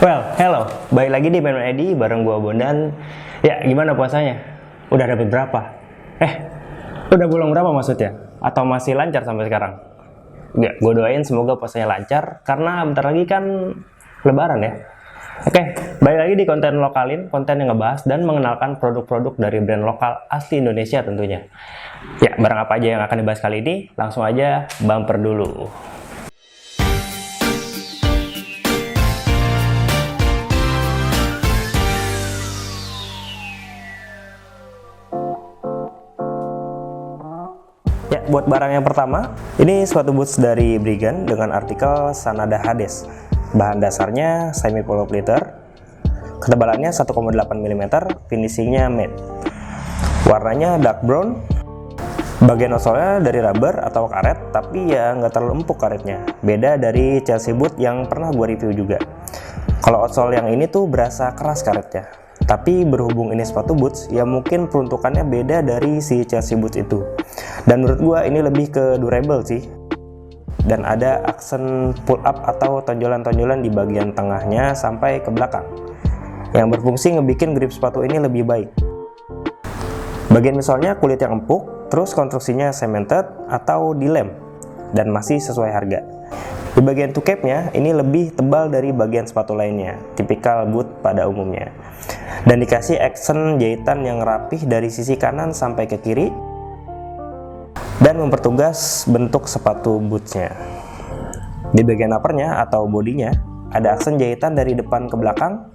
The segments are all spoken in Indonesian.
Well, hello, balik lagi di Main Edi bareng gua Bondan. Ya, gimana puasanya? Udah dapet berapa? Udah bolong berapa maksudnya? Atau masih lancar sampai sekarang? Ya, gua doain semoga puasanya lancar karena bentar lagi kan Lebaran ya. Oke, balik lagi di konten lokalin, konten yang ngebahas dan mengenalkan produk-produk dari brand lokal asli Indonesia tentunya. Ya, barang apa aja yang akan dibahas kali ini? Langsung aja bumper dulu. Ya, buat barang yang pertama, ini sepatu boots dari Brigan dengan artikel Sanada Hades. Bahan dasarnya semi polyester, ketebalannya 1,8 mm, finishingnya matte. Warnanya dark brown. Bagian outsole-nya dari rubber atau karet, tapi ya nggak terlalu empuk karetnya. Beda dari Chelsea boot yang pernah gue review juga. Kalau outsole yang ini tuh berasa keras karetnya. Tapi berhubung ini sepatu boots, ya mungkin peruntukannya beda dari si Chelsea boots itu. Dan menurut gua ini lebih ke durable sih. Dan ada aksen pull up atau tonjolan-tonjolan di bagian tengahnya sampai ke belakang, yang berfungsi ngebikin grip sepatu ini lebih baik. Bagian misolnya kulit yang empuk, terus konstruksinya cemented atau dilem, dan masih sesuai harga. Di bagian toe capnya ini lebih tebal dari bagian sepatu lainnya, tipikal boot pada umumnya. Dan dikasih aksen jahitan yang rapih dari sisi kanan sampai ke kiri, dan mempertegas bentuk sepatu bootsnya. Di bagian uppernya atau bodinya ada aksen jahitan dari depan ke belakang,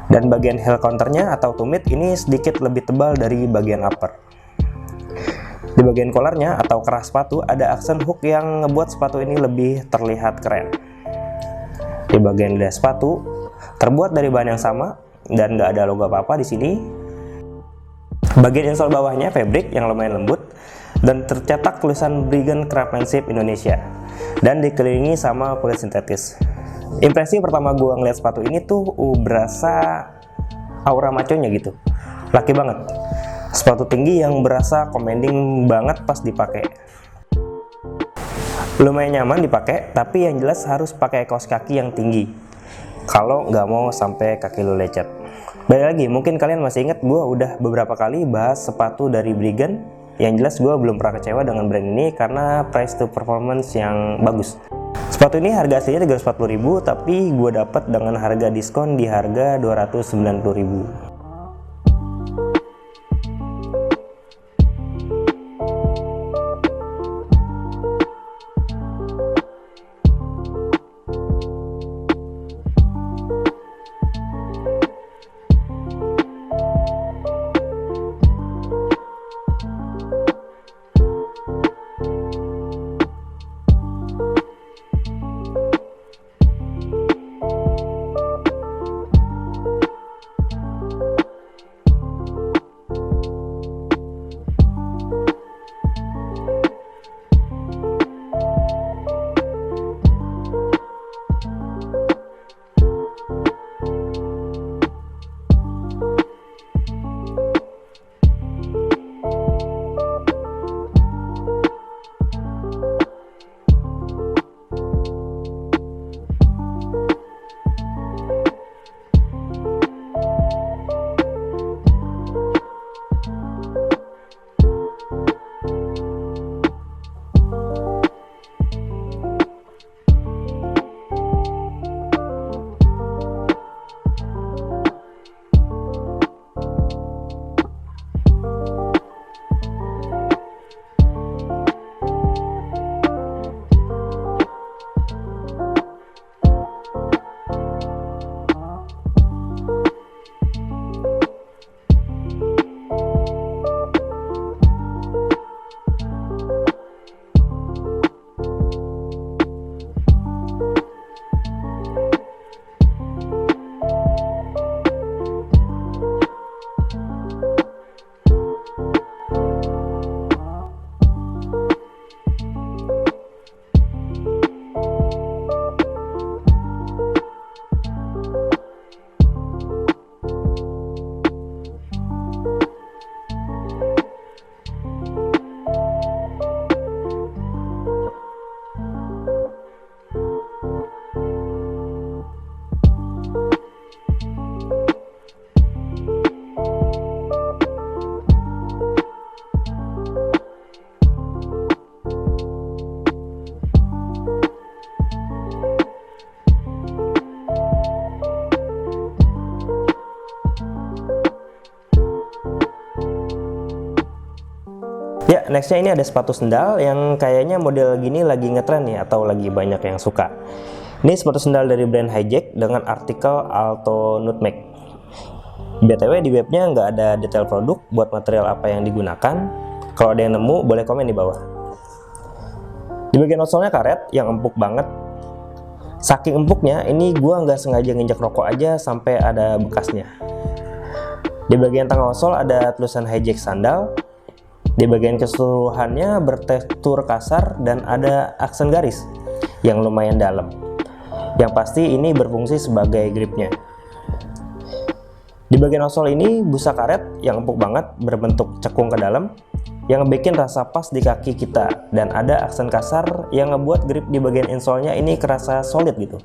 dan bagian heel counternya atau tumit ini sedikit lebih tebal dari bagian upper. Di bagian collarnya atau kerah sepatu ada aksen hook yang ngebuat sepatu ini lebih terlihat keren. Di bagian lidah sepatu terbuat dari bahan yang sama dan nggak ada logo apa-apa di sini. Bagian insole bawahnya fabric yang lumayan lembut dan tercetak tulisan Brigan Craftsmanship Indonesia dan dikelilingi sama kulit sintetis. Impresi pertama gua ngeliat sepatu ini tuh berasa aura maconya gitu, laki banget. Sepatu tinggi yang berasa commanding banget pas dipakai. Lumayan nyaman dipakai, tapi yang jelas harus pakai kaos kaki yang tinggi kalau nggak mau sampai kaki lu lecet. Balik lagi, mungkin kalian masih ingat gue udah beberapa kali bahas sepatu dari Brigan. Yang jelas gue belum pernah kecewa dengan brand ini karena price to performance yang bagus. Sepatu ini harga aslinya 340.000, tapi gue dapat dengan harga diskon di harga 290.000. Ya, nextnya ini ada sepatu sendal yang kayaknya model gini lagi ngetren nih atau lagi banyak yang suka. Ini sepatu sendal dari brand Hijack dengan artikel Alto Nutmeg. BTW di webnya nggak ada detail produk buat material apa yang digunakan. Kalau ada yang nemu boleh komen di bawah. Di bagian outsole-nya karet yang empuk banget. Saking empuknya ini gua nggak sengaja nginjek rokok aja sampai ada bekasnya. Di bagian tengah outsole ada tulisan Hijack sandal. Di bagian keseluruhannya bertekstur kasar dan ada aksen garis yang lumayan dalam. Yang pasti ini berfungsi sebagai gripnya. Di bagian outsole ini busa karet yang empuk banget berbentuk cekung ke dalam yang bikin rasa pas di kaki kita, dan ada aksen kasar yang ngebuat grip di bagian insole-nya ini kerasa solid gitu.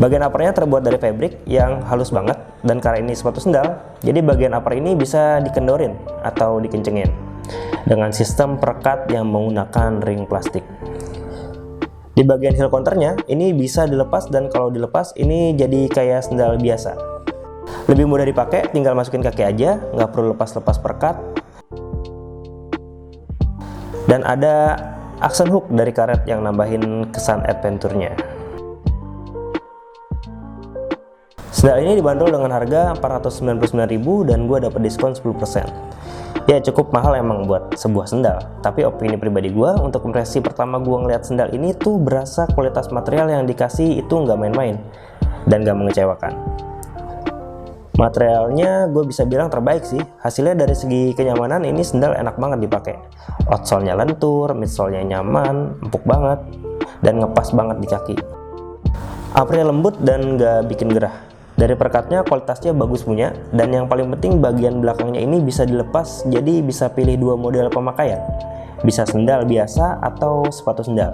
Bagian uppernya terbuat dari fabric yang halus banget, dan karena ini sepatu sendal, jadi bagian upper ini bisa dikendorin atau dikencengin dengan sistem perekat yang menggunakan ring plastik. Di bagian heel counternya ini bisa dilepas, dan kalau dilepas ini jadi kayak sendal biasa. Lebih mudah dipakai, tinggal masukin kaki aja, nggak perlu lepas-lepas perekat. Dan ada aksen hook dari karet yang nambahin kesan adventure-nya. Sendal ini dibanderol dengan harga 499.000 dan gue dapat diskon 10%. Ya cukup mahal emang buat sebuah sendal, tapi opini pribadi gue, untuk impresi pertama gue ngeliat sendal ini tuh berasa kualitas material yang dikasih itu nggak main-main dan nggak mengecewakan. Materialnya gue bisa bilang terbaik sih. Hasilnya dari segi kenyamanan ini sendal enak banget dipakai. Outsole-nya lentur, midsole-nya nyaman, empuk banget, dan ngepas banget di kaki. Uppernya lembut dan nggak bikin gerah. Dari perekatnya kualitasnya bagus punya, dan yang paling penting bagian belakangnya ini bisa dilepas, jadi bisa pilih dua model pemakaian. Bisa sendal biasa atau sepatu sendal.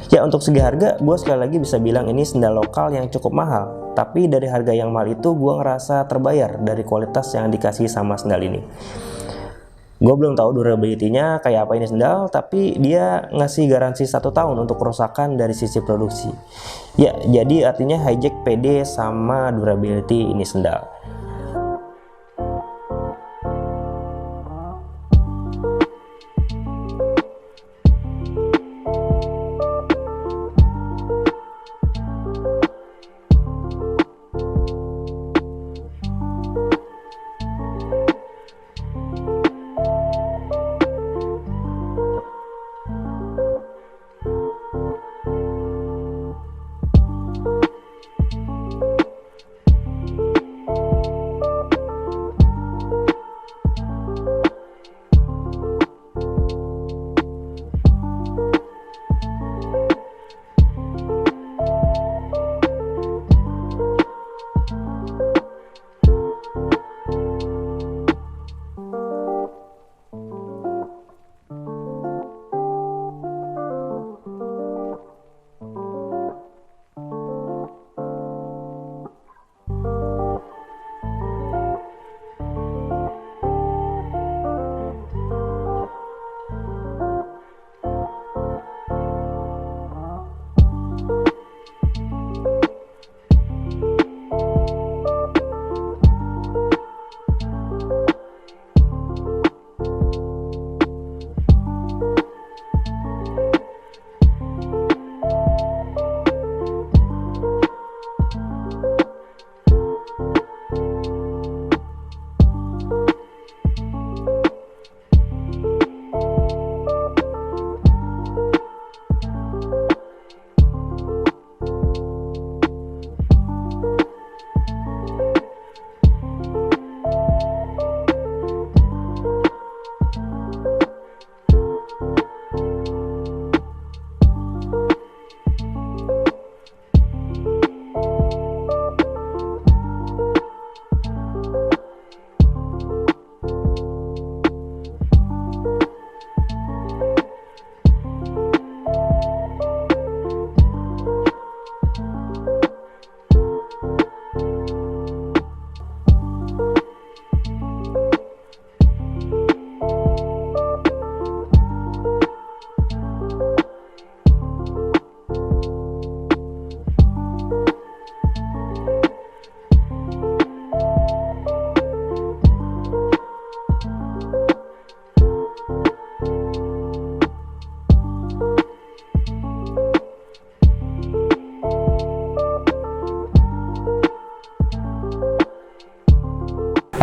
Ya untuk segi harga, gue sekali lagi bisa bilang ini sendal lokal yang cukup mahal. Tapi dari harga yang mahal itu gue ngerasa terbayar dari kualitas yang dikasih sama sendal ini. Gue belum tahu durability-nya kayak apa ini sendal, tapi dia ngasih garansi 1 tahun untuk kerusakan dari sisi produksi. Ya, jadi artinya Hijack pede sama durability ini sendal.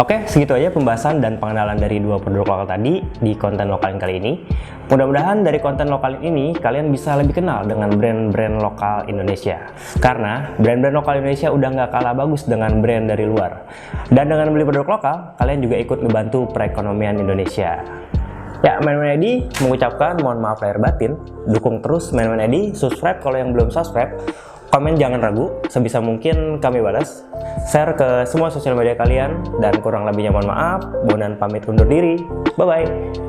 Oke, segitu aja pembahasan dan pengenalan dari dua produk lokal tadi di konten lokal kali ini. Mudah-mudahan dari konten lokal ini kalian bisa lebih kenal dengan brand-brand lokal Indonesia. Karena brand-brand lokal Indonesia udah nggak kalah bagus dengan brand dari luar. Dan dengan beli produk lokal, kalian juga ikut ngebantu perekonomian Indonesia. Ya, Main-Main ID mengucapkan mohon maaf lahir batin. Dukung terus Main-Main ID, subscribe kalau yang belum subscribe. Komen jangan ragu, sebisa mungkin kami balas. Share ke semua sosial media kalian, dan kurang lebihnya mohon maaf. Bonan pamit undur diri. Bye-bye.